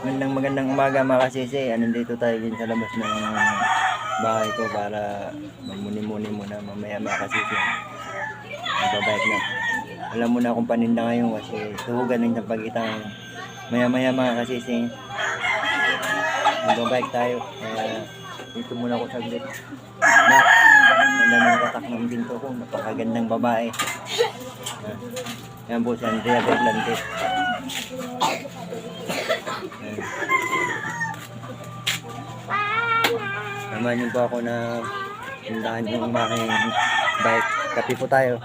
Magandang umaga mga kasisi. Nandito tayo din sa labas ng bahay ko para magmuni-muni muna mamaya mga kasisi. Magbabike na. Alam mo na akong paninda ngayon kasi tuhugan din sa pagkitang maya-maya mga kasisi. Magbabike tayo. Kaya dito muna ako saglit. Na, ganda ng tatak ng pinto ko. Napakagandang babae. Yan po si Andrea Berlante. Samahan niyo po ako na tindahan yung aking bike. Kape po tayo.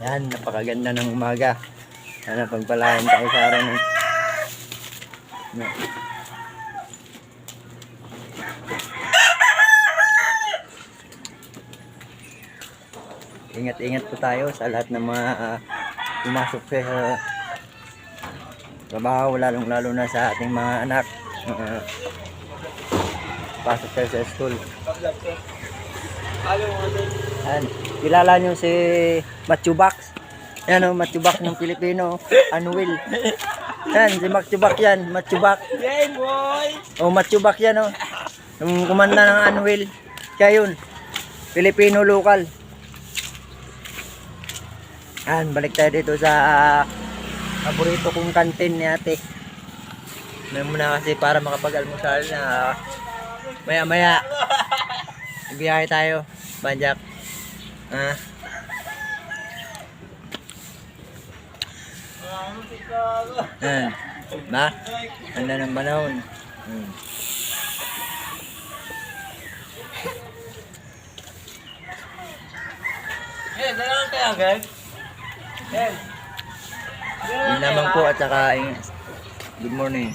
Yan, napakaganda ng umaga. Sana pagpalain tayo sa araw ng Ingat-ingat po tayo sa lahat ng mga pumasok sa trabaho, lalong-lalo na sa ating mga anak. Pasok tayo sa school. Yan. Kilala nyo si Matthew Box? Yan o, Matthew Box ng Pilipino. Anuel. Yan, si Matthew Box yan. Matthew Box. O, Matthew Box yan o. Yung kumanda ng Anuel. Kaya yun. Filipino local. Yan, balik tayo dito sa paborito kong kantin ni ate. May muna kasi para makapag-almusal na maya-maya. Ibiyahe tayo, Banjak. Ba? Ganda ng panahon. Dalawa kayo agad? Yun naman po at saka good morning.